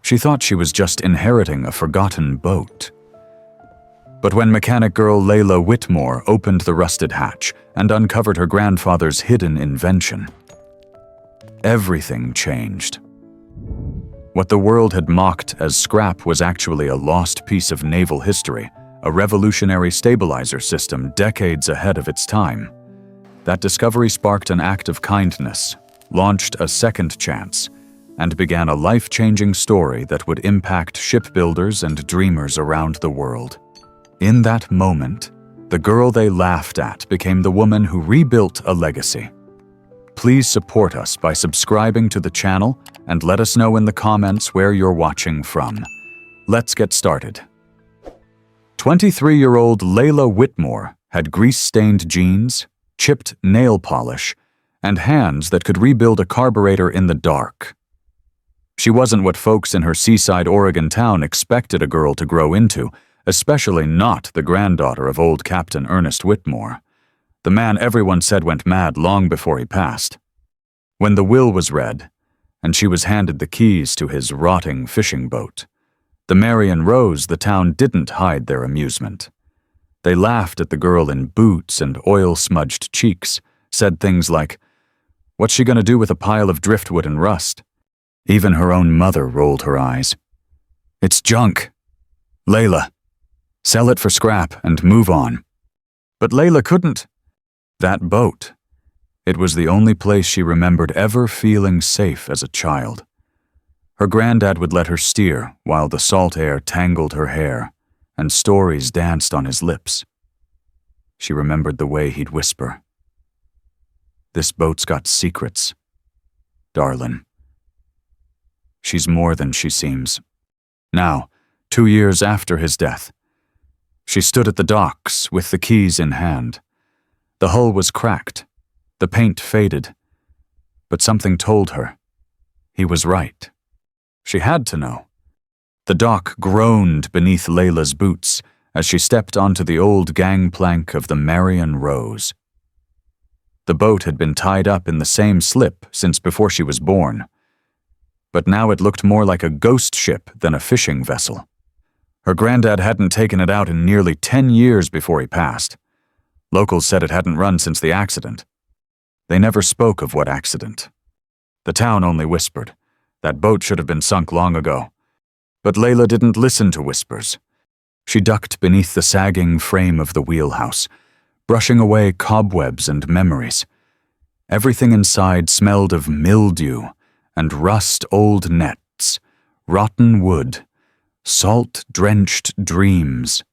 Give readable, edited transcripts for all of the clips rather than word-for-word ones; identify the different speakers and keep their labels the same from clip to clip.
Speaker 1: She thought she was just inheriting a forgotten boat. But when mechanic girl Layla Whitmore opened the rusted hatch and uncovered her grandfather's hidden invention, everything changed. What the world had mocked as scrap was actually a lost piece of naval history, a revolutionary stabilizer system decades ahead of its time. That discovery sparked an act of kindness, launched a second chance, and began a life-changing story that would impact shipbuilders and dreamers around the world. In that moment, the girl they laughed at became the woman who rebuilt a legacy. Please support us by subscribing to the channel and let us know in the comments where you're watching from. Let's get started. 23-year-old Layla Whitmore had grease-stained jeans, chipped nail polish, and hands that could rebuild a carburetor in the dark. She wasn't what folks in her seaside Oregon town expected a girl to grow into, especially not the granddaughter of old Captain Ernest Whitmore, the man everyone said went mad long before he passed. When the will was read, and she was handed the keys to his rotting fishing boat, the Marion Rose the town didn't hide their amusement. They laughed at the girl in boots and oil-smudged cheeks, said things like, "What's she gonna do with a pile of driftwood and rust?" Even her own mother rolled her eyes. "It's junk. Layla, sell it for scrap and move on." But Layla couldn't. That boat, it was the only place she remembered ever feeling safe as a child. Her granddad would let her steer while the salt air tangled her hair and stories danced on his lips. She remembered the way he'd whisper, "This boat's got secrets, darlin'. She's more than she seems." Now, 2 years after his death, she stood at the docks with the keys in hand. The hull was cracked, the paint faded, but something told her he was right. She had to know. The dock groaned beneath Layla's boots as she stepped onto the old gangplank of the Marion Rose. The boat had been tied up in the same slip since before she was born, but now it looked more like a ghost ship than a fishing vessel. Her granddad hadn't taken it out in nearly 10 years before he passed. Locals said it hadn't run since the accident. They never spoke of what accident. The town only whispered, that boat should have been sunk long ago. But Layla didn't listen to whispers. She ducked beneath the sagging frame of the wheelhouse, brushing away cobwebs and memories. Everything inside smelled of mildew and rust-old nets, rotten wood, salt-drenched dreams.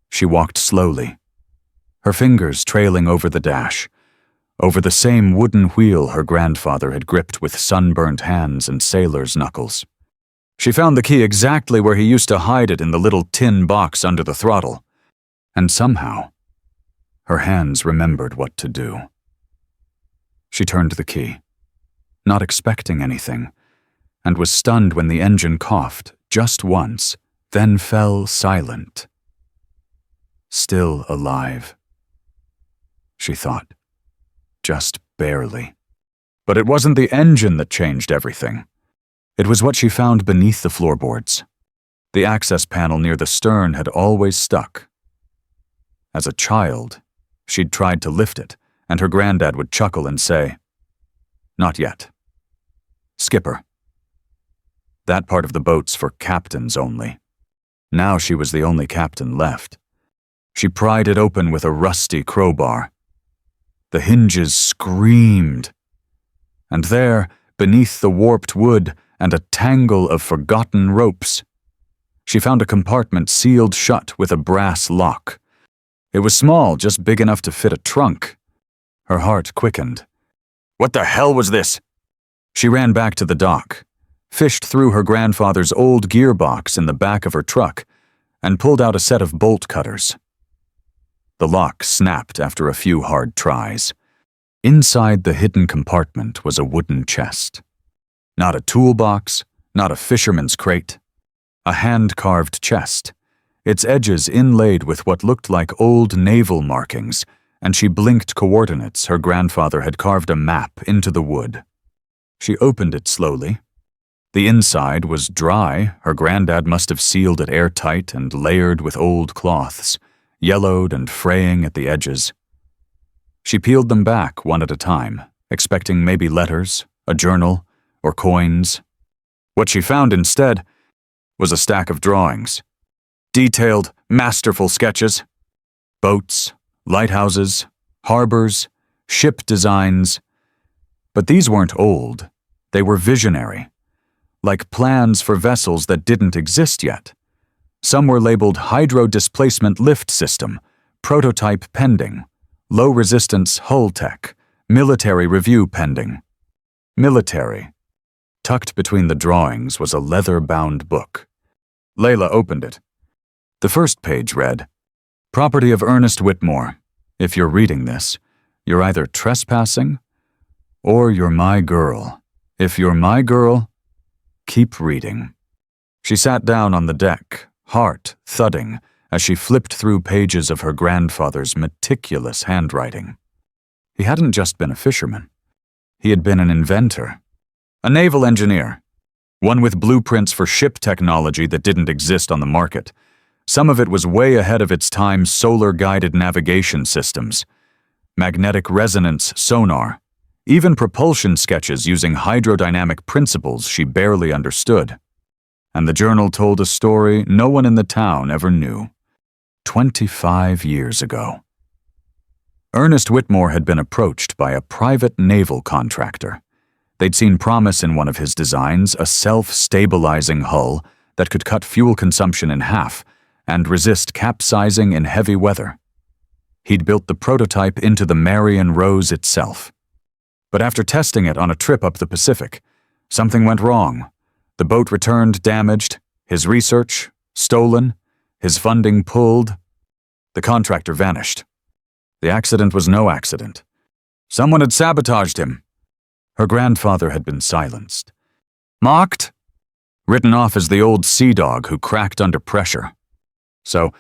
Speaker 1: She walked slowly, her fingers trailing over the dash, over the same wooden wheel her grandfather had gripped with sunburnt hands and sailor's knuckles. She found the key exactly where he used to hide it in the little tin box under the throttle, and somehow, her hands remembered what to do. She turned the key, not expecting anything, and was stunned when the engine coughed just once, then fell silent. Still alive, she thought. Just barely. But it wasn't the engine that changed everything. It was what she found beneath the floorboards. The access panel near the stern had always stuck. As a child, she'd tried to lift it, and her granddad would chuckle and say, "Not yet. Skipper." That part of the boat's for captains only. Now she was the only captain left. She pried it open with a rusty crowbar. The hinges screamed. And there, beneath the warped wood and a tangle of forgotten ropes, she found a compartment sealed shut with a brass lock. It was small, just big enough to fit a trunk. Her heart quickened. What the hell was this? She ran back to the dock, fished through her grandfather's old gearbox in the back of her truck, and pulled out a set of bolt cutters. The lock snapped after a few hard tries. Inside the hidden compartment was a wooden chest. Not a toolbox, not a fisherman's crate. A hand-carved chest, its edges inlaid with what looked like old naval markings, and she blinked coordinates her grandfather had carved a map into the wood. She opened it slowly, The inside was dry. Her granddad must have sealed it airtight and layered with old cloths, yellowed and fraying at the edges. She peeled them back one at a time, expecting maybe letters, a journal, or coins. What she found instead was a stack of drawings. Detailed, masterful sketches. Boats, lighthouses, harbors, ship designs. But these weren't old. They were visionary. Like plans for vessels that didn't exist yet. Some were labeled Hydro Displacement Lift System, Prototype Pending, Low Resistance Hull Tech, Military Review Pending. Military. Tucked between the drawings was a leather-bound book. Layla opened it. The first page read, "Property of Ernest Whitmore. If you're reading this, you're either trespassing or you're my girl. If you're my girl, keep reading." She sat down on the deck, heart thudding, as she flipped through pages of her grandfather's meticulous handwriting. He hadn't just been a fisherman. He had been an inventor. A naval engineer. One with blueprints for ship technology that didn't exist on the market. Some of it was way ahead of its time solar-guided navigation systems, magnetic resonance sonar, even propulsion sketches using hydrodynamic principles she barely understood. And the journal told a story no one in the town ever knew. 25 years ago. Ernest Whitmore had been approached by a private naval contractor. They'd seen promise in one of his designs, a self-stabilizing hull that could cut fuel consumption in half and resist capsizing in heavy weather. He'd built the prototype into the Marion Rose itself. But after testing it on a trip up the Pacific, something went wrong. The boat returned damaged, his research stolen, his funding pulled. The contractor vanished. The accident was no accident. Someone had sabotaged him. Her grandfather had been silenced. Mocked? Written off as the old sea dog who cracked under pressure. So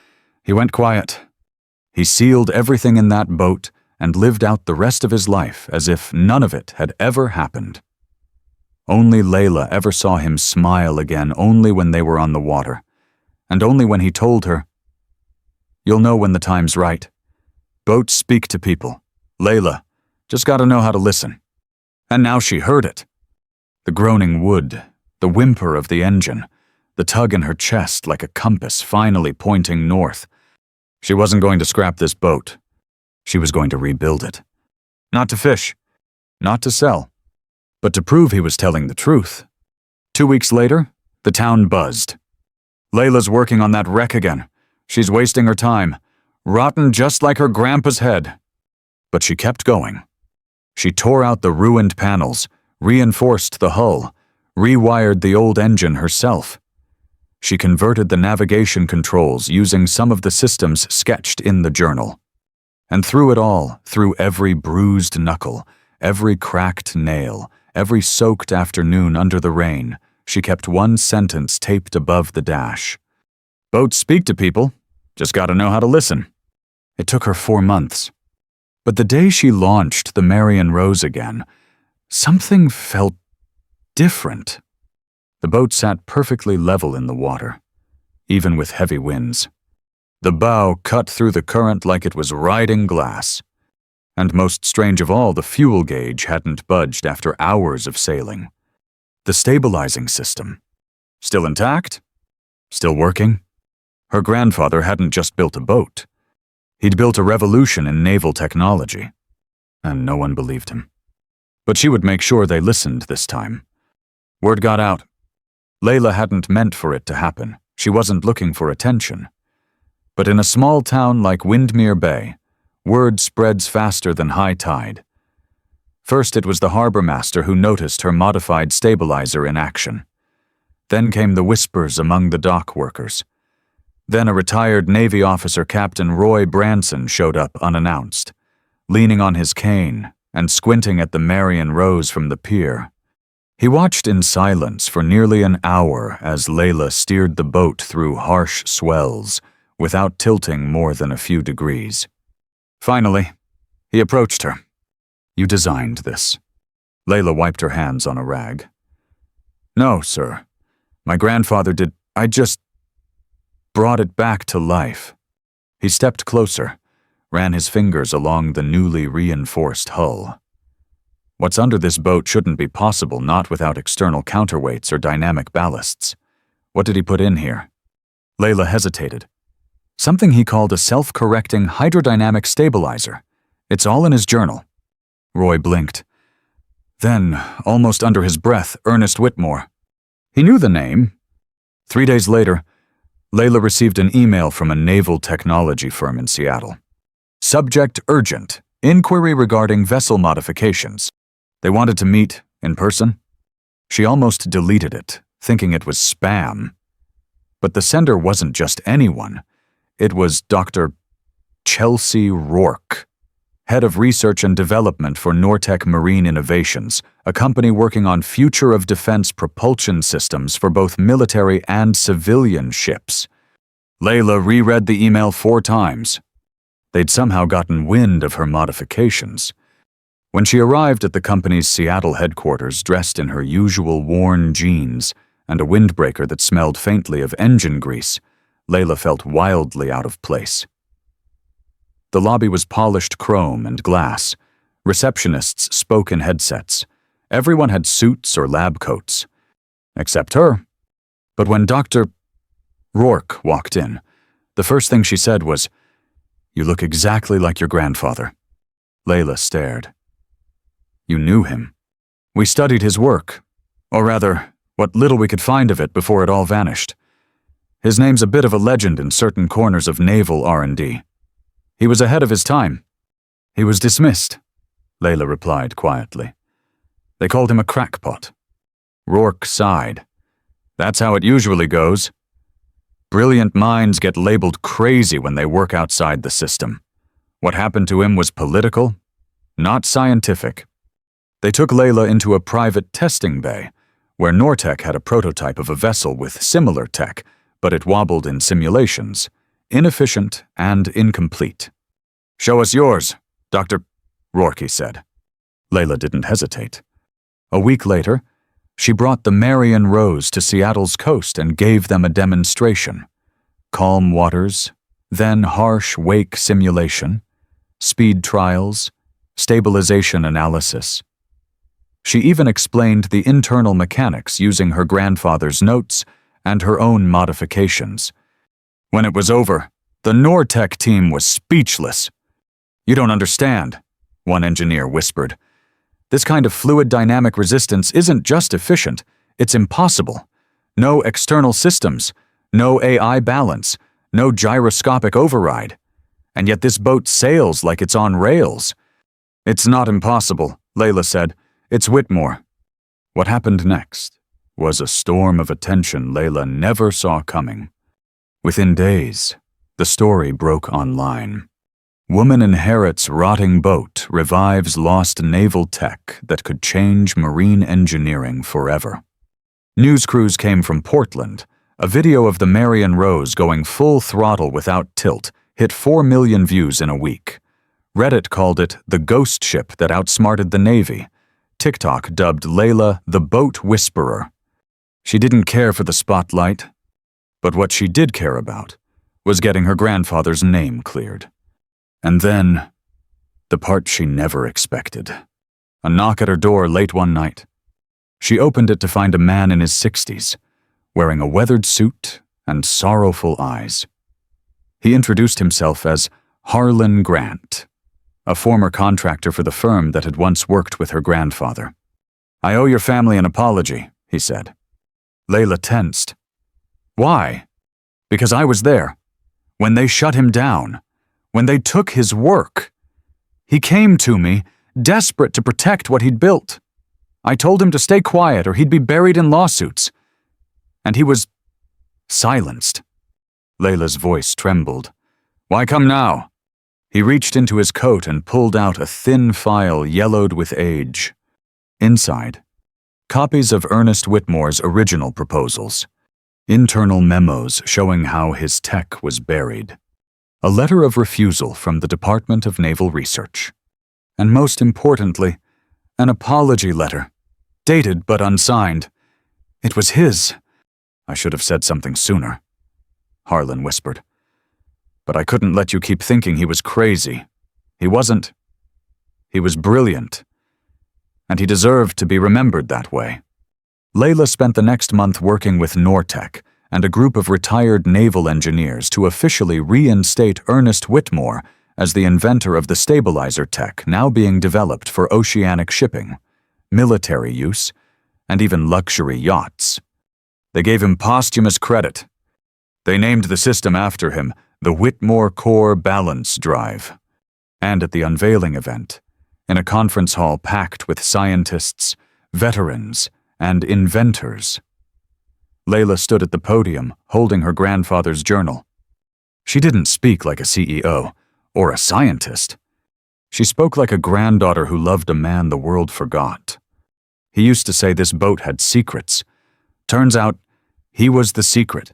Speaker 1: he went quiet. He sealed everything in that boat and lived out the rest of his life as if none of it had ever happened. Only Layla ever saw him smile again, only when they were on the water, and only when he told her, "You'll know when the time's right. Boats speak to people. Layla, just gotta know how to listen." And now she heard it. The groaning wood, the whimper of the engine, the tug in her chest like a compass finally pointing north. She wasn't going to scrap this boat. She was going to rebuild it. Not to fish, not to sell, but to prove he was telling the truth. 2 weeks later, the town buzzed. Layla's working on that wreck again. She's wasting her time, rotten just like her grandpa's head. But she kept going. She tore out the ruined panels, reinforced the hull, rewired the old engine herself. She converted the navigation controls using some of the systems sketched in the journal. And through it all, through every bruised knuckle, every cracked nail, every soaked afternoon under the rain, she kept one sentence taped above the dash. Boats speak to people, just gotta know how to listen. It took her 4 months. But the day she launched the Marion Rose again, something felt different. The boat sat perfectly level in the water, even with heavy winds. The bow cut through the current like it was riding glass. And most strange of all, the fuel gauge hadn't budged after hours of sailing. The stabilizing system. Still intact? Still working? Her grandfather hadn't just built a boat. He'd built a revolution in naval technology. And no one believed him. But she would make sure they listened this time. Word got out. Layla hadn't meant for it to happen. She wasn't looking for attention. But in a small town like Windermere Bay, word spreads faster than high tide. First it was the harbor master who noticed her modified stabilizer in action. Then came the whispers among the dock workers. Then a retired Navy officer, Captain Roy Branson, showed up unannounced, leaning on his cane and squinting at the Marion Rose from the pier. He watched in silence for nearly an hour as Layla steered the boat through harsh swells without tilting more than a few degrees. Finally, he approached her. "You designed this." Layla wiped her hands on a rag. No, sir. My grandfather did. I just brought it back to life. He stepped closer, ran his fingers along the newly reinforced hull. What's under this boat shouldn't be possible, not without external counterweights or dynamic ballasts. What did he put in here? Layla hesitated. Something he called a self-correcting hydrodynamic stabilizer. It's all in his journal. Roy blinked. Then, almost under his breath, Ernest Whitmore. He knew the name. 3 days later, Layla received an email from a naval technology firm in Seattle. Subject urgent. Inquiry regarding vessel modifications. They wanted to meet in person. She almost deleted it, thinking it was spam. But the sender wasn't just anyone. It was Dr. Chelsea Rourke, head of research and development for Nortec Marine Innovations, a company working on future of defense propulsion systems for both military and civilian ships. Layla reread the email 4 times. They'd somehow gotten wind of her modifications. When she arrived at the company's Seattle headquarters dressed in her usual worn jeans and a windbreaker that smelled faintly of engine grease, Layla felt wildly out of place. The lobby was polished chrome and glass. Receptionists spoke in headsets. Everyone had suits or lab coats. Except her. But when Dr. Rourke walked in, the first thing she said was, "You look exactly like your grandfather." Layla stared. "You knew him." "We studied his work. Or rather, what little we could find of it before it all vanished. His name's a bit of a legend in certain corners of naval R&D. He was ahead of his time." "He was dismissed," Layla replied quietly. "They called him a crackpot." Rourke sighed. "That's how it usually goes. Brilliant minds get labeled crazy when they work outside the system. What happened to him was political, not scientific." They took Layla into a private testing bay, where Nortec had a prototype of a vessel with similar tech, but it wobbled in simulations, inefficient and incomplete. "Show us yours, Dr. Rourke said. Layla didn't hesitate. A week later, she brought the Marion Rose to Seattle's coast and gave them a demonstration. Calm waters, then harsh wake simulation, speed trials, stabilization analysis. She even explained the internal mechanics using her grandfather's notes and her own modifications. When it was over, the Nortec team was speechless. "You don't understand," one engineer whispered. "This kind of fluid dynamic resistance isn't just efficient, it's impossible. No external systems, no AI balance, no gyroscopic override. And yet this boat sails like it's on rails." "It's not impossible," Layla said. "It's Whitmore." What happened next was a storm of attention Layla never saw coming. Within days, the story broke online. Woman inherits rotting boat, revives lost naval tech that could change marine engineering forever. News crews came from Portland. A video of the Marion Rose going full throttle without tilt hit 4 million views in a week. Reddit called it the ghost ship that outsmarted the Navy. TikTok dubbed Layla the boat whisperer. She didn't care for the spotlight, but what she did care about was getting her grandfather's name cleared. And then, the part she never expected. A knock at her door late one night. She opened it to find a man in his 60s, wearing a weathered suit and sorrowful eyes. He introduced himself as Harlan Grant, a former contractor for the firm that had once worked with her grandfather. "I owe your family an apology," he said. Layla tensed. "Why?" "Because I was there. When they shut him down. When they took his work. He came to me, desperate to protect what he'd built. I told him to stay quiet or he'd be buried in lawsuits. And he was silenced." Layla's voice trembled. "Why come now?" He reached into his coat and pulled out a thin file yellowed with age. Inside, copies of Ernest Whitmore's original proposals. Internal memos showing how his tech was buried. A letter of refusal from the Department of Naval Research. And most importantly, an apology letter, dated but unsigned. It was his. I should have said something sooner, Harlan whispered. But I couldn't let you keep thinking he was crazy. He wasn't. He was brilliant. And he deserved to be remembered that way. Layla spent the next month working with Nortec and a group of retired naval engineers to officially reinstate Ernest Whitmore as the inventor of the stabilizer tech now being developed for oceanic shipping, military use, and even luxury yachts. They gave him posthumous credit. They named the system after him the Whitmore Core Balance Drive. And at the unveiling event, in a conference hall packed with scientists, veterans, and inventors, Layla stood at the podium holding her grandfather's journal. She didn't speak like a CEO or a scientist. She spoke like a granddaughter who loved a man the world forgot. He used to say this boat had secrets. Turns out, he was the secret.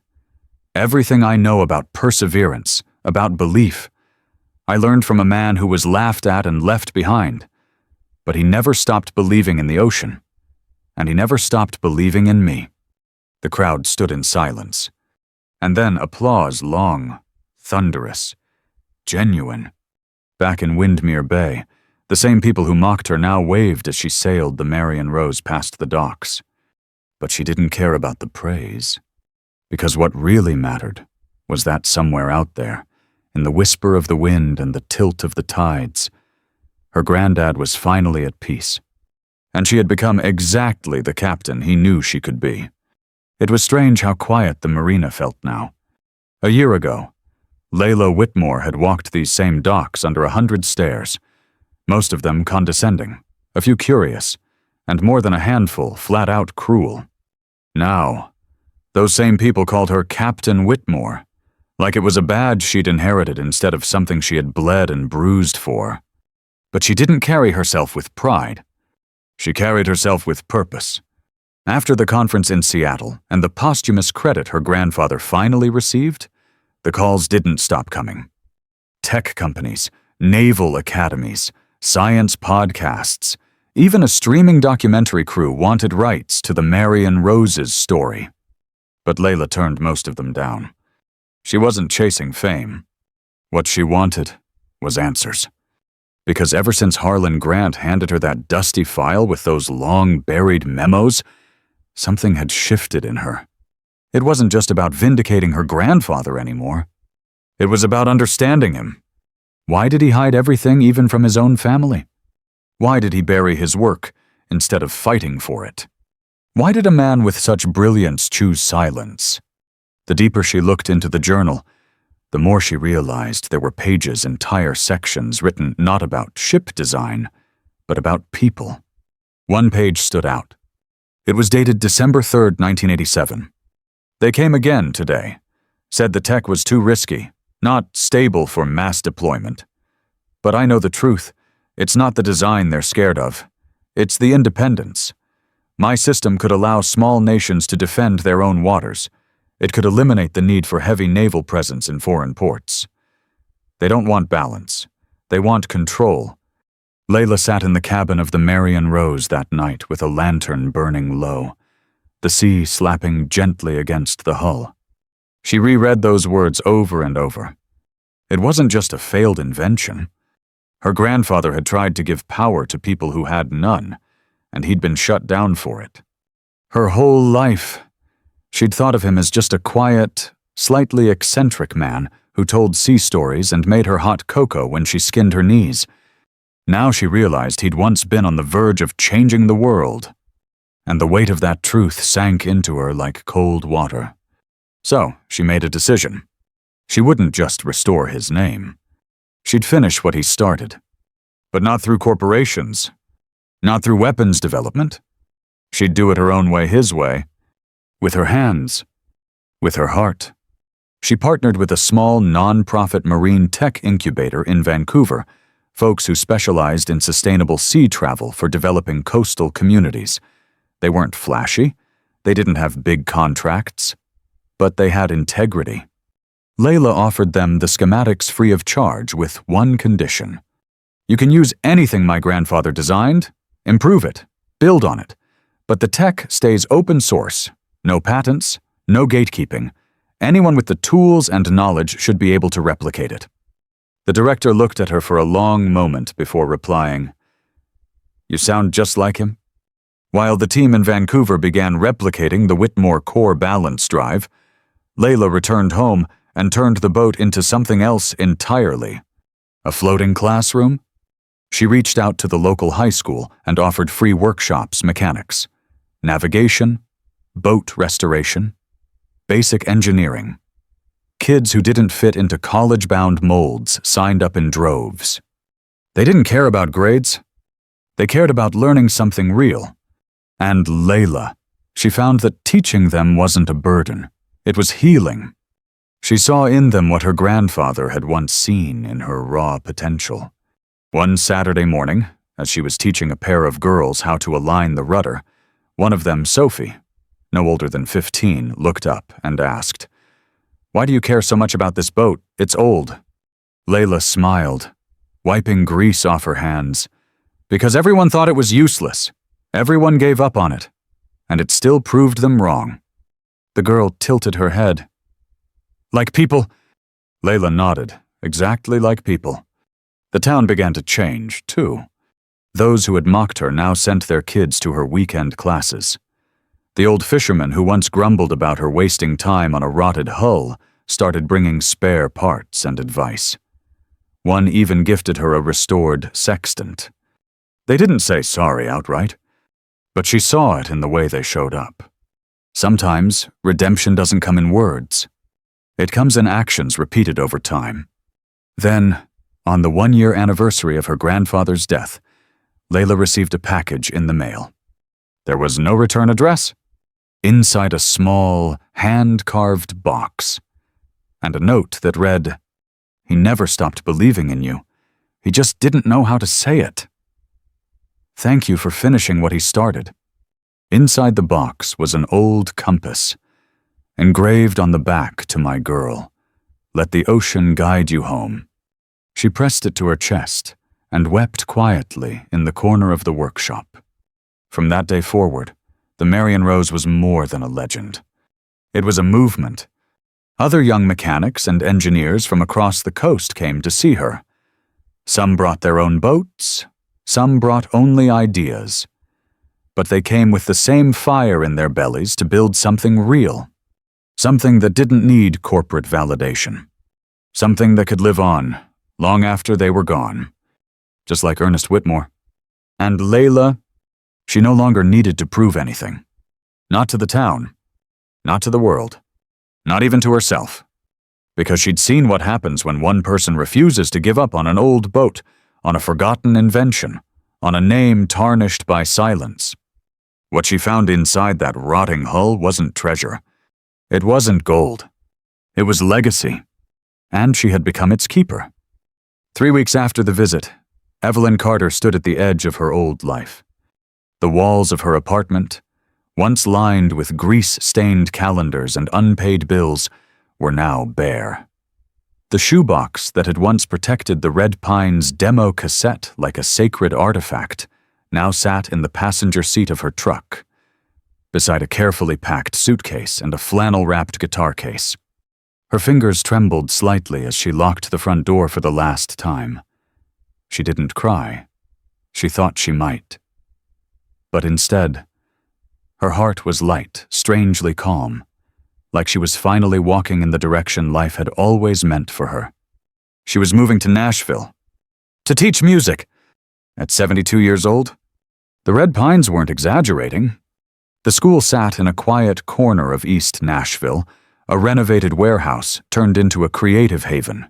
Speaker 1: Everything I know about perseverance, about belief, I learned from a man who was laughed at and left behind. But he never stopped believing in the ocean. And he never stopped believing in me. The crowd stood in silence. And then applause, long, thunderous, genuine. Back in Windmere Bay, the same people who mocked her now waved as she sailed the Marion Rose past the docks. But she didn't care about the praise. Because what really mattered was that somewhere out there, in the whisper of the wind and the tilt of the tides, her granddad was finally at peace. And she had become exactly the captain he knew she could be. It was strange how quiet the marina felt now. A year ago, Layla Whitmore had walked these same docks under 100 stares, most of them condescending, a few curious, and more than a handful flat-out cruel. Now, those same people called her Captain Whitmore, like it was a badge she'd inherited instead of something she had bled and bruised for. But she didn't carry herself with pride. She carried herself with purpose. After the conference in Seattle and the posthumous credit her grandfather finally received, the calls didn't stop coming. Tech companies, naval academies, science podcasts, even a streaming documentary crew wanted rights to the Marion Rose's story. But Layla turned most of them down. She wasn't chasing fame. What she wanted was answers. Because ever since Harlan Grant handed her that dusty file with those long-buried memos, something had shifted in her. It wasn't just about vindicating her grandfather anymore. It was about understanding him. Why did he hide everything even from his own family? Why did he bury his work instead of fighting for it? Why did a man with such brilliance choose silence? The deeper she looked into the journal, the more she realized there were pages, entire sections written not about ship design, but about people. One page stood out. It was dated December 3rd, 1987. They came again today, said the tech was too risky, not stable for mass deployment. But I know the truth. It's not the design they're scared of. It's the independence. My system could allow small nations to defend their own waters. It could eliminate the need for heavy naval presence in foreign ports. They don't want balance. They want control. Layla sat in the cabin of the Marion Rose that night with a lantern burning low, the sea slapping gently against the hull. She reread those words over and over. It wasn't just a failed invention. Her grandfather had tried to give power to people who had none, and he'd been shut down for it. Her whole life, she'd thought of him as just a quiet, slightly eccentric man who told sea stories and made her hot cocoa when she skinned her knees. Now she realized he'd once been on the verge of changing the world, and the weight of that truth sank into her like cold water. So she made a decision. She wouldn't just restore his name. She'd finish what he started. But not through corporations. Not through weapons development. She'd do it her own way, his way. With her hands. With her heart. She partnered with a small, non-profit marine tech incubator in Vancouver, folks who specialized in sustainable sea travel for developing coastal communities. They weren't flashy. They didn't have big contracts. But they had integrity. Layla offered them the schematics free of charge with one condition. You can use anything my grandfather designed, improve it, build on it, but the tech stays open source, No patents, no gatekeeping. Anyone with the tools and knowledge should be able to replicate it. The director looked at her for a long moment before replying, "You sound just like him." While the team in Vancouver began replicating the Whitmore core balance drive, Layla returned home and turned the boat into something else entirely. A floating classroom? She reached out to the local high school and offered free workshops, mechanics, navigation, boat restoration, basic engineering. Kids who didn't fit into college-bound molds signed up in droves. They didn't care about grades. They cared about learning something real. And Layla, she found that teaching them wasn't a burden. It was healing. She saw in them what her grandfather had once seen in her raw potential. One Saturday morning, as she was teaching a pair of girls how to align the rudder, one of them, Sophie, no older than 15, looked up and asked, "Why do you care so much about this boat? It's old." Layla smiled, wiping grease off her hands. "Because everyone thought it was useless. Everyone gave up on it. And it still proved them wrong." The girl tilted her head. "Like people?" Layla nodded, exactly like people. The town began to change, too. Those who had mocked her now sent their kids to her weekend classes. The old fisherman who once grumbled about her wasting time on a rotted hull started bringing spare parts and advice. One even gifted her a restored sextant. They didn't say sorry outright, but she saw it in the way they showed up. Sometimes redemption doesn't come in words. It comes in actions repeated over time. Then, on the 1-year anniversary of her grandfather's death, Layla received a package in the mail. There was no return address. Inside a small, hand-carved box. And a note that read, "He never stopped believing in you. He just didn't know how to say it. Thank you for finishing what he started." Inside the box was an old compass, engraved on the back to my girl, "Let the ocean guide you home." She pressed it to her chest and wept quietly in the corner of the workshop. From that day forward, the Marion Rose was more than a legend. It was a movement. Other young mechanics and engineers from across the coast came to see her. Some brought their own boats, some brought only ideas. But they came with the same fire in their bellies to build something real. Something that didn't need corporate validation. Something that could live on, long after they were gone. Just like Ernest Whitmore. And Layla, she no longer needed to prove anything. Not to the town. Not to the world. Not even to herself. Because she'd seen what happens when one person refuses to give up on an old boat, on a forgotten invention, on a name tarnished by silence. What she found inside that rotting hull wasn't treasure. It wasn't gold. It was legacy. And she had become its keeper. 3 weeks after the visit, Evelyn Carter stood at the edge of her old life. The walls of her apartment, once lined with grease-stained calendars and unpaid bills, were now bare. The shoebox that had once protected the Red Pines demo cassette like a sacred artifact now sat in the passenger seat of her truck, beside a carefully packed suitcase and a flannel-wrapped guitar case. Her fingers trembled slightly as she locked the front door for the last time. She didn't cry. She thought she might. But instead, her heart was light, strangely calm, like she was finally walking in the direction life had always meant for her. She was moving to Nashville, to teach music. At 72 years old, the Red Pines weren't exaggerating. The school sat in a quiet corner of East Nashville, a renovated warehouse turned into a creative haven.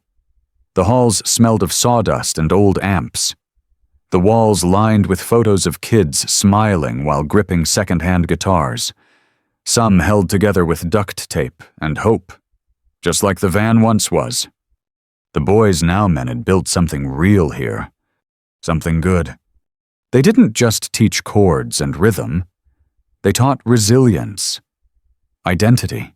Speaker 1: The halls smelled of sawdust and old amps. The walls lined with photos of kids smiling while gripping second-hand guitars. Some held together with duct tape and hope, just like the van once was. The boys now men had built something real here, something good. They didn't just teach chords and rhythm. They taught resilience, identity.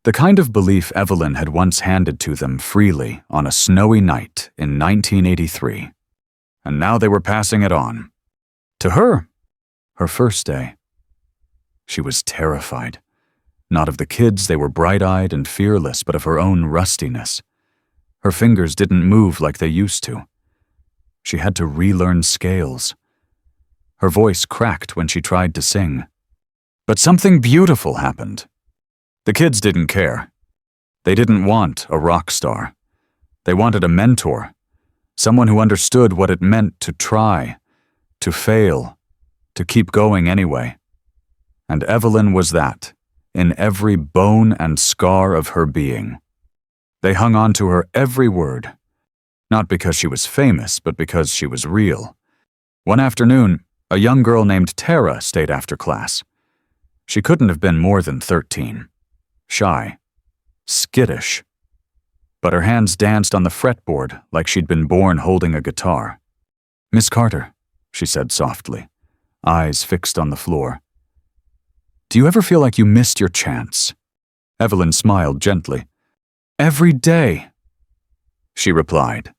Speaker 1: The kind of belief Evelyn had once handed to them freely on a snowy night in 1983. And now they were passing it on. To her, her first day. She was terrified. Not of the kids, they were bright-eyed and fearless, but of her own rustiness. Her fingers didn't move like they used to. She had to relearn scales. Her voice cracked when she tried to sing. But something beautiful happened. The kids didn't care. They didn't want a rock star. They wanted a mentor, someone who understood what it meant to try, to fail, to keep going anyway. And Evelyn was that, in every bone and scar of her being. They hung on to her every word, not because she was famous, but because she was real. One afternoon, a young girl named Tara stayed after class. She couldn't have been more than 13. Shy, skittish. But her hands danced on the fretboard like she'd been born holding a guitar. "Miss Carter," she said softly, eyes fixed on the floor. "Do you ever feel like you missed your chance?" Evelyn smiled gently. "Every day," she replied.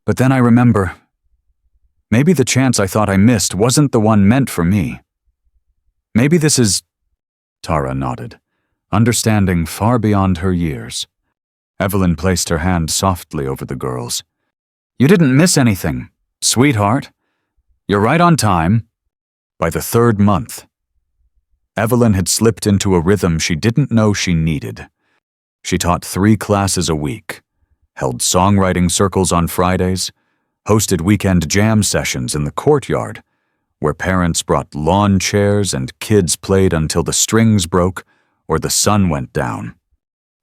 Speaker 1: "But then I remember, maybe the chance I thought I missed wasn't the one meant for me. Maybe this is—" Tara nodded, understanding far beyond her years. Evelyn placed her hand softly over the girl's. "You didn't miss anything, sweetheart. You're right on time." By the 3rd month, Evelyn had slipped into a rhythm she didn't know she needed. She taught 3 classes a week, held songwriting circles on Fridays, hosted weekend jam sessions in the courtyard, where parents brought lawn chairs and kids played until the strings broke or the sun went down.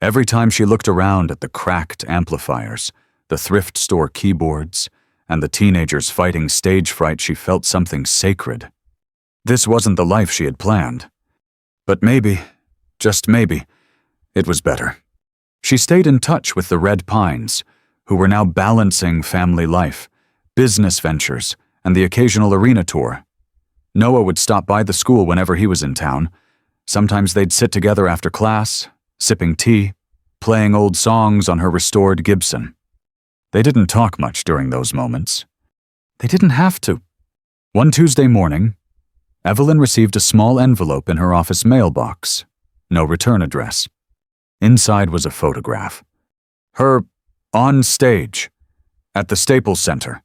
Speaker 1: Every time she looked around at the cracked amplifiers, the thrift store keyboards, and the teenagers fighting stage fright, she felt something sacred. This wasn't the life she had planned. But maybe, just maybe, it was better. She stayed in touch with the Red Pines, who were now balancing family life, business ventures, and the occasional arena tour. Noah would stop by the school whenever he was in town. Sometimes they'd sit together after class, sipping tea, playing old songs on her restored Gibson. They didn't talk much during those moments. They didn't have to. One Tuesday morning, Evelyn received a small envelope in her office mailbox. No return address. Inside was a photograph. Her on stage, at the Staples Center.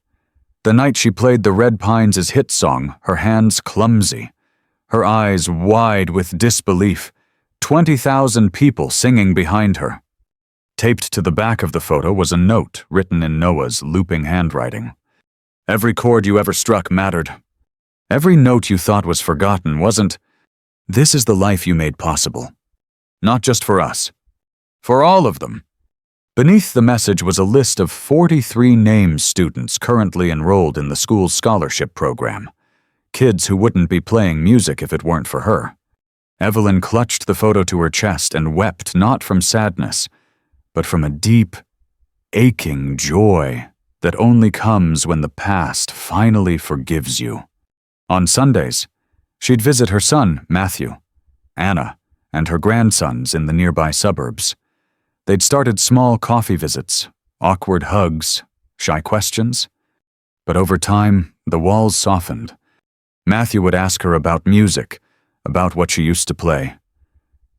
Speaker 1: The night she played the Red Pines' hit song, her hands clumsy, her eyes wide with disbelief, 20,000 people singing behind her. Taped to the back of the photo was a note written in Noah's looping handwriting. "Every chord you ever struck mattered. Every note you thought was forgotten wasn't. This is the life you made possible. Not just for us. For all of them." Beneath the message was a list of 43 named students currently enrolled in the school's scholarship program. Kids who wouldn't be playing music if it weren't for her. Evelyn clutched the photo to her chest and wept not from sadness, but from a deep, aching joy that only comes when the past finally forgives you. On Sundays, she'd visit her son, Matthew, Anna, and her grandsons in the nearby suburbs. They'd started small coffee visits, awkward hugs, shy questions. But over time, the walls softened. Matthew would ask her about music, about what she used to play.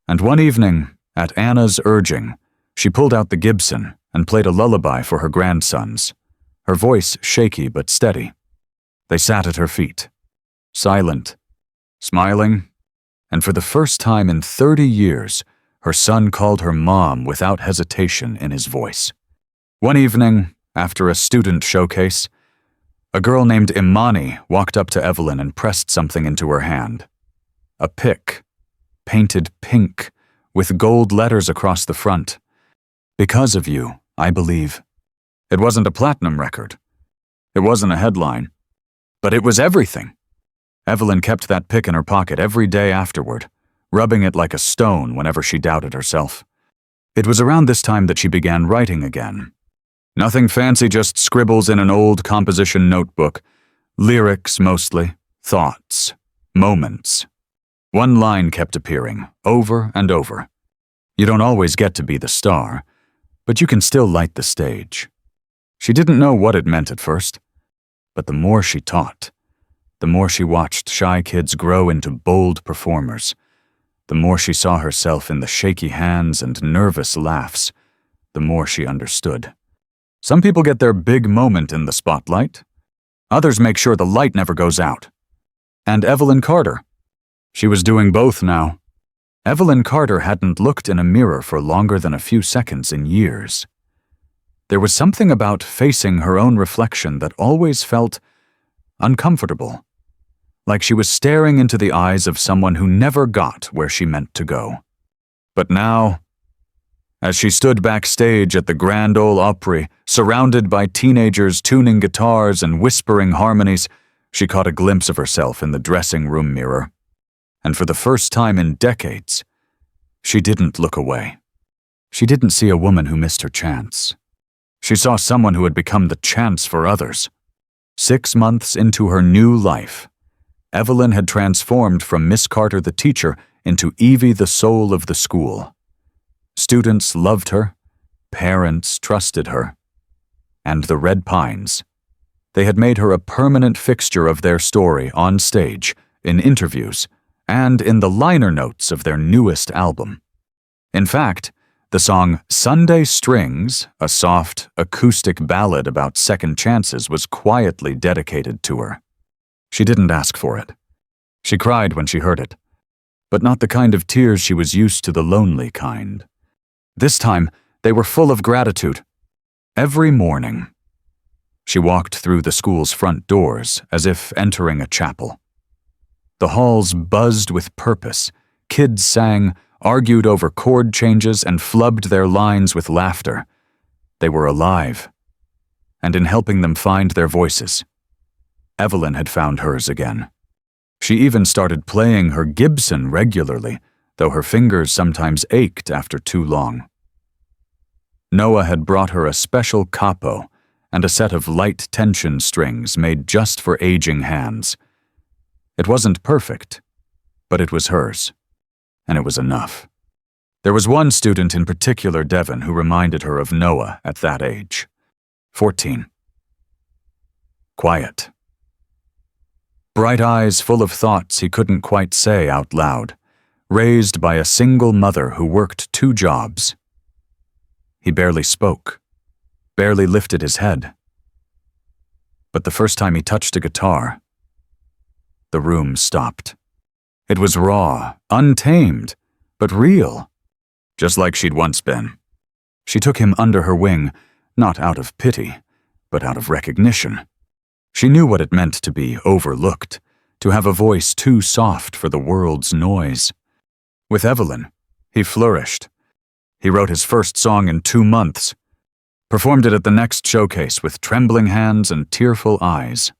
Speaker 1: And one evening, at Anna's urging, she pulled out the Gibson and played a lullaby for her grandsons, her voice shaky but steady. They sat at her feet, silent, smiling, and for the first time in 30 years, her son called her mom without hesitation in his voice. One evening, after a student showcase, a girl named Imani walked up to Evelyn and pressed something into her hand. A pick, painted pink, with gold letters across the front. "Because of you, I believe." It wasn't a platinum record. It wasn't a headline. But it was everything. Evelyn kept that pick in her pocket every day afterward, rubbing it like a stone whenever she doubted herself. It was around this time that she began writing again. Nothing fancy, just scribbles in an old composition notebook. Lyrics mostly, thoughts, moments. One line kept appearing, over and over. "You don't always get to be the star, but you can still light the stage." She didn't know what it meant at first, but the more she taught, The more she watched shy kids grow into bold performers, the more she saw herself in the shaky hands and nervous laughs, the more she understood. Some people get their big moment in the spotlight. Others make sure the light never goes out. And Evelyn Carter. She was doing both now. Evelyn Carter hadn't looked in a mirror for longer than a few seconds in years. There was something about facing her own reflection that always felt uncomfortable, like she was staring into the eyes of someone who never got where she meant to go. But now, as she stood backstage at the Grand Ole Opry, surrounded by teenagers tuning guitars and whispering harmonies, she caught a glimpse of herself in the dressing room mirror. And for the first time in decades, she didn't look away. She didn't see a woman who missed her chance. She saw someone who had become the chance for others. 6 months into her new life, Evelyn had transformed from Miss Carter the teacher into Evie the soul of the school. Students loved her, parents trusted her, and the Red Pines. They had made her a permanent fixture of their story on stage, in interviews, and in the liner notes of their newest album. In fact, the song Sunday Strings, a soft, acoustic ballad about second chances, was quietly dedicated to her. She didn't ask for it. She cried when she heard it, but not the kind of tears she was used to, the lonely kind. This time, they were full of gratitude. Every morning, she walked through the school's front doors as if entering a chapel. The halls buzzed with purpose. Kids sang, argued over chord changes, and flubbed their lines with laughter. They were alive, and in helping them find their voices, Evelyn had found hers again. She even started playing her Gibson regularly, though her fingers sometimes ached after too long. Noah had brought her a special capo and a set of light tension strings made just for aging hands. It wasn't perfect, but it was hers, and it was enough. There was one student in particular, Devon, who reminded her of Noah at that age. 14. Quiet. Bright eyes full of thoughts he couldn't quite say out loud, raised by a single mother who worked 2 jobs. He barely spoke, barely lifted his head. But the first time he touched a guitar, the room stopped. It was raw, untamed, but real, just like she'd once been. She took him under her wing, not out of pity, but out of recognition. She knew what it meant to be overlooked, to have a voice too soft for the world's noise. With Evelyn, he flourished. He wrote his first song in 2 months, performed it at the next showcase with trembling hands and tearful eyes.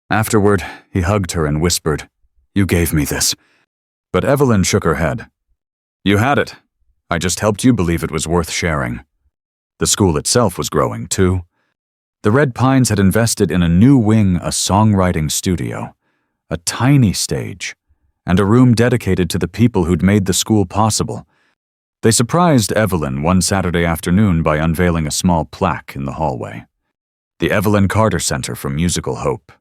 Speaker 1: Afterward, he hugged her and whispered, "You gave me this." But Evelyn shook her head. "You had it. I just helped you believe it was worth sharing." The school itself was growing, too. The Red Pines had invested in a new wing, a songwriting studio, a tiny stage, and a room dedicated to the people who'd made the school possible. They surprised Evelyn one Saturday afternoon by unveiling a small plaque in the hallway. The Evelyn Carter Center for Musical Hope.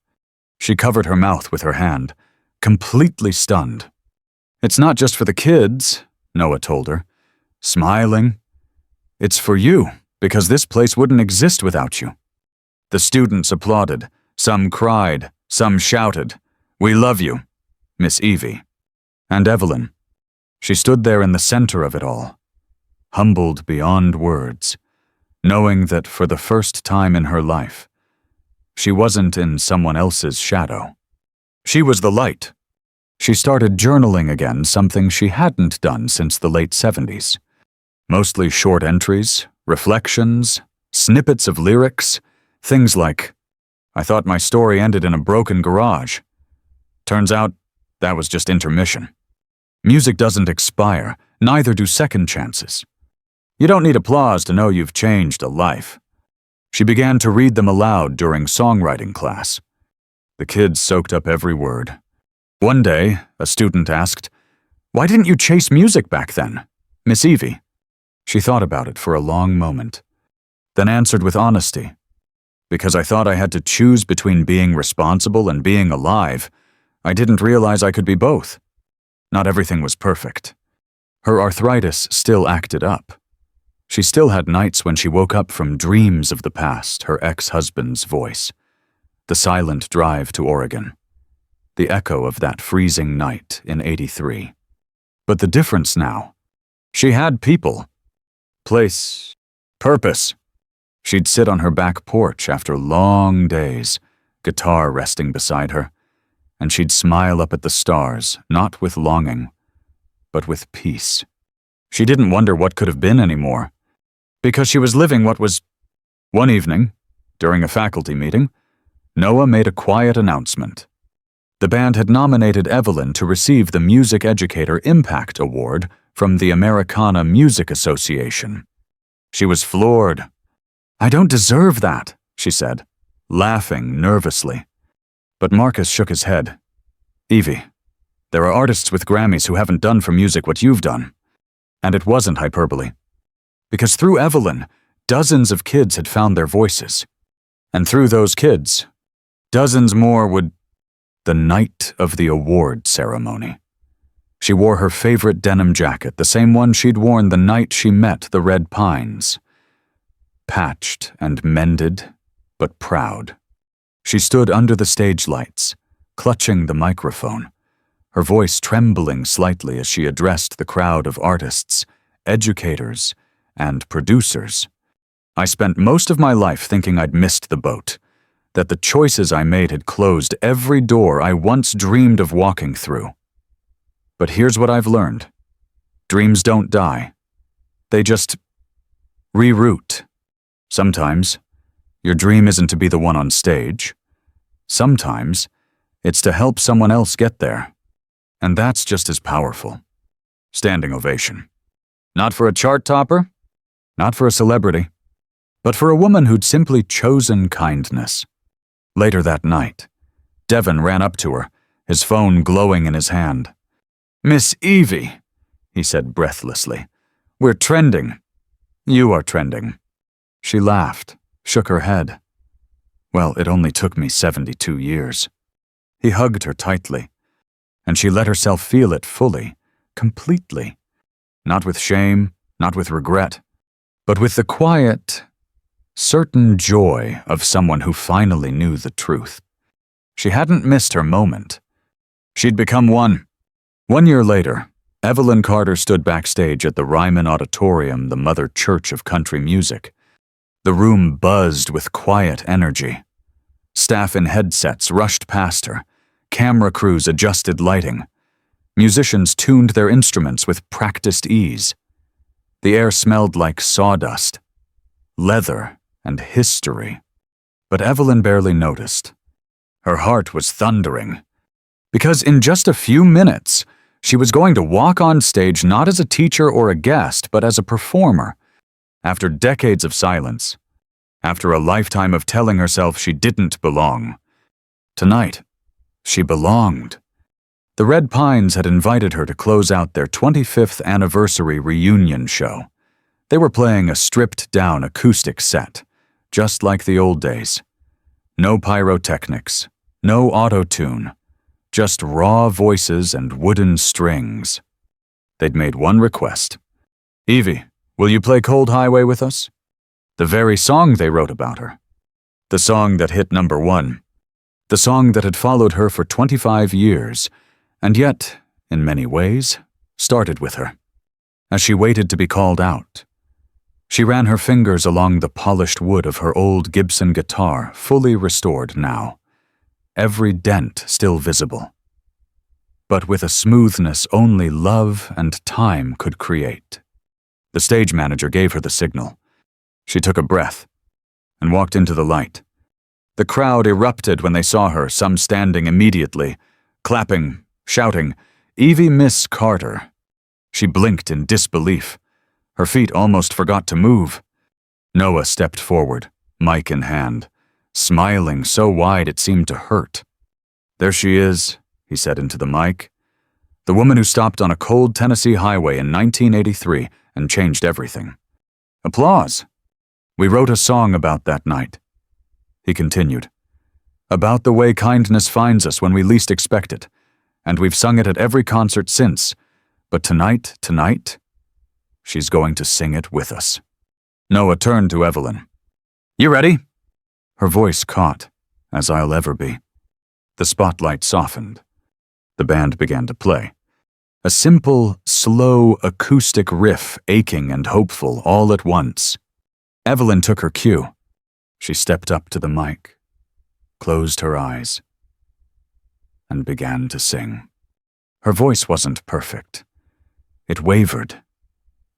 Speaker 1: She covered her mouth with her hand, completely stunned. "It's not just for the kids," Noah told her, smiling. "It's for you, because this place wouldn't exist without you." The students applauded. Some cried, some shouted, "We love you, Miss Evie." And Evelyn. She stood there in the center of it all, humbled beyond words, knowing that for the first time in her life, she wasn't in someone else's shadow. She was the light. She started journaling again, something she hadn't done since the late 70s. Mostly short entries, reflections, snippets of lyrics, things like, "I thought my story ended in a broken garage. Turns out that was just intermission. Music doesn't expire, neither do second chances. You don't need applause to know you've changed a life." She began to read them aloud during songwriting class. The kids soaked up every word. One day, a student asked, "Why didn't you chase music back then, Miss Evie?" She thought about it for a long moment, then answered with honesty, Because I thought I had to choose between being responsible and being alive, I didn't realize I could be both. Not everything was perfect. Her arthritis still acted up. She still had nights when she woke up from dreams of the past, her ex-husband's voice, the silent drive to Oregon, the echo of that freezing night in '83. But the difference now, she had people, place, purpose. She'd sit on her back porch after long days, guitar resting beside her, and she'd smile up at the stars, not with longing, but with peace. She didn't wonder what could have been anymore, because she was living what was. One evening, during a faculty meeting, Noah made a quiet announcement. The band had nominated Evelyn to receive the Music Educator Impact Award from the Americana Music Association. She was floored. "I don't deserve that," she said, laughing nervously. But Marcus shook his head. "Evie, there are artists with Grammys who haven't done for music what you've done." And it wasn't hyperbole. Because through Evelyn, dozens of kids had found their voices. And through those kids, dozens more would. The night of the award ceremony. She wore her favorite denim jacket, the same one she'd worn the night she met the Red Pines. Patched and mended, but proud. She stood under the stage lights, clutching the microphone, her voice trembling slightly as she addressed the crowd of artists, educators, and producers. "I spent most of my life thinking I'd missed the boat, that the choices I made had closed every door I once dreamed of walking through. But here's what I've learned. Dreams don't die. They just reroute. Sometimes, your dream isn't to be the one on stage. Sometimes, it's to help someone else get there. And that's just as powerful." Standing ovation. Not for a chart topper, not for a celebrity, but for a woman who'd simply chosen kindness. Later that night, Devon ran up to her, his phone glowing in his hand. "Miss Evie," he said breathlessly, "we're trending. You are trending." She laughed, shook her head. "Well, it only took me 72 years. He hugged her tightly, and she let herself feel it fully, completely. Not with shame, not with regret, but with the quiet, certain joy of someone who finally knew the truth. She hadn't missed her moment. She'd become one. 1 year later, Evelyn Carter stood backstage at the Ryman Auditorium, the mother church of country music. The room buzzed with quiet energy. Staff in headsets rushed past her. Camera crews adjusted lighting. Musicians tuned their instruments with practiced ease. The air smelled like sawdust, leather, and history. But Evelyn barely noticed. Her heart was thundering. Because in just a few minutes, she was going to walk on stage not as a teacher or a guest, but as a performer. After decades of silence, after a lifetime of telling herself she didn't belong, tonight, she belonged. The Red Pines had invited her to close out their 25th anniversary reunion show. They were playing a stripped-down acoustic set, just like the old days. No pyrotechnics, no auto-tune, just raw voices and wooden strings. They'd made one request. "Evie, will you play Cold Highway with us?" The very song they wrote about her. The song that hit #1. The song that had followed her for 25 years, and yet, in many ways, started with her. As she waited to be called out, she ran her fingers along the polished wood of her old Gibson guitar, fully restored now. Every dent still visible, but with a smoothness only love and time could create. The stage manager gave her the signal. She took a breath and walked into the light. The crowd erupted when they saw her, some standing immediately, clapping, shouting, "Evie Miss Carter." She blinked in disbelief. Her feet almost forgot to move. Noah stepped forward, mic in hand, smiling so wide it seemed to hurt. "There she is," he said into the mic. "The woman who stopped on a cold Tennessee highway in 1983 and changed everything." Applause. "We wrote a song about that night." he continued. About the way kindness finds us when we least expect it, and we've sung it at every concert since. But tonight, she's going to sing it with us. Noah turned to Evelyn. You ready? Her voice caught, as I'll ever be. The spotlight softened. The band began to play. A simple, slow, acoustic riff, aching and hopeful all at once. Evelyn took her cue. She stepped up to the mic, closed her eyes, and began to sing. Her voice wasn't perfect. It wavered.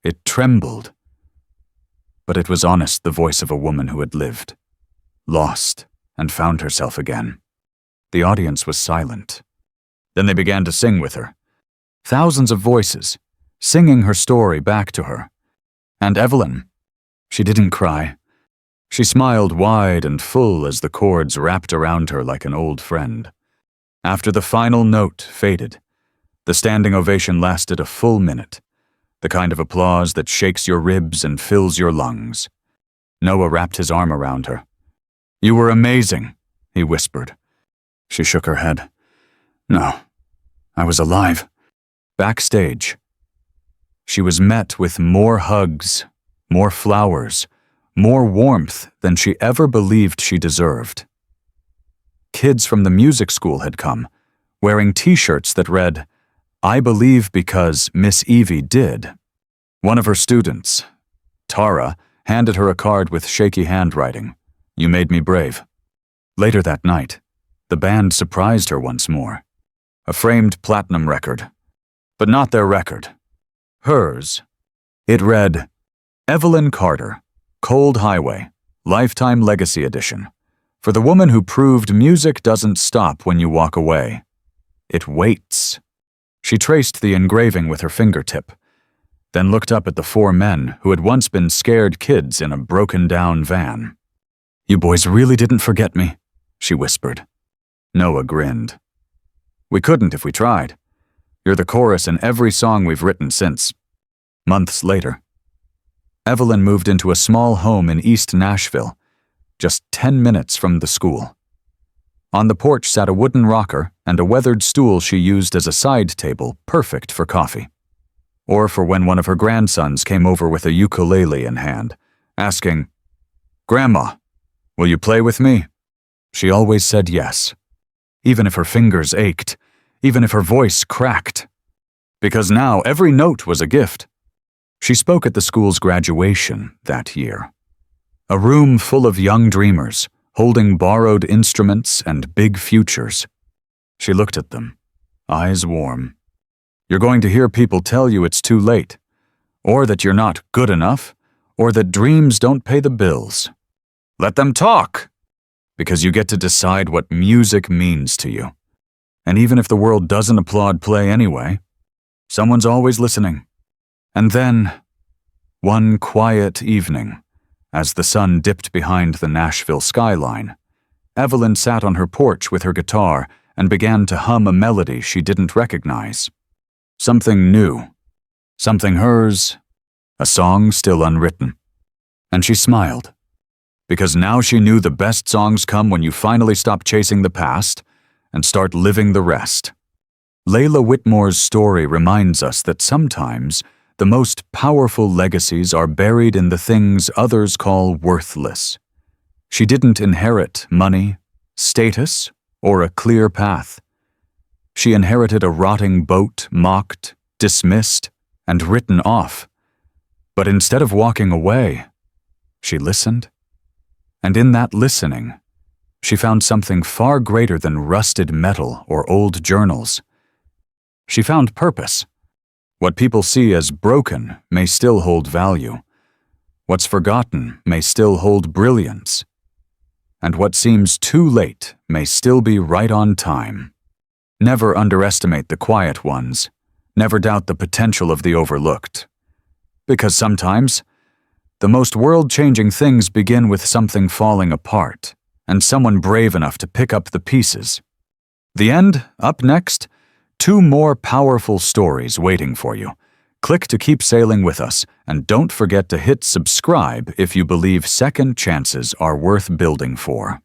Speaker 1: It trembled. But it was honest, the voice of a woman who had lived, lost, and found herself again. The audience was silent. Then they began to sing with her. Thousands of voices, singing her story back to her. And Evelyn, she didn't cry. She smiled wide and full as the chords wrapped around her like an old friend. After the final note faded, the standing ovation lasted a full minute, the kind of applause that shakes your ribs and fills your lungs. Noah wrapped his arm around her. You were amazing, he whispered. She shook her head. No, I was alive. Backstage, she was met with more hugs, more flowers, more warmth than she ever believed she deserved. Kids from the music school had come, wearing t-shirts that read, I believe because Miss Evie did. One of her students, Tara, handed her a card with shaky handwriting. You made me brave. Later that night, the band surprised her once more. A framed platinum record. But not their record. Hers. It read, Evelyn Carter, Cold Highway, Lifetime Legacy Edition. For the woman who proved music doesn't stop when you walk away. It waits. She traced the engraving with her fingertip, then looked up at the four men who had once been scared kids in a broken-down van. You boys really didn't forget me, she whispered. Noah grinned. We couldn't if we tried. You're the chorus in every song we've written since. Months later, Evelyn moved into a small home in East Nashville, just 10 minutes from the school. On the porch sat a wooden rocker and a weathered stool she used as a side table, perfect for coffee. Or for when one of her grandsons came over with a ukulele in hand, asking, Grandma, will you play with me? She always said yes, even if her fingers ached, even if her voice cracked. Because now every note was a gift. She spoke at the school's graduation that year. A room full of young dreamers, holding borrowed instruments and big futures. She looked at them, eyes warm. You're going to hear people tell you it's too late, or that you're not good enough, or that dreams don't pay the bills. Let them talk, because you get to decide what music means to you. And even if the world doesn't applaud play anyway, someone's always listening. And then, one quiet evening, as the sun dipped behind the Nashville skyline, Evelyn sat on her porch with her guitar and began to hum a melody she didn't recognize. Something new, something hers, a song still unwritten. And she smiled, because now she knew the best songs come when you finally stop chasing the past and start living the rest. Layla Whitmore's story reminds us that sometimes the most powerful legacies are buried in the things others call worthless. She didn't inherit money, status, or a clear path. She inherited a rotting boat, mocked, dismissed, and written off. But instead of walking away, she listened. And in that listening, she found something far greater than rusted metal or old journals. She found purpose. What people see as broken may still hold value. What's forgotten may still hold brilliance. And what seems too late may still be right on time. Never underestimate the quiet ones. Never doubt the potential of the overlooked. Because sometimes, the most world-changing things begin with something falling apart, and someone brave enough to pick up the pieces. The end, up next, 2 more powerful stories waiting for you. Click to keep sailing with us, and don't forget to hit subscribe if you believe second chances are worth building for.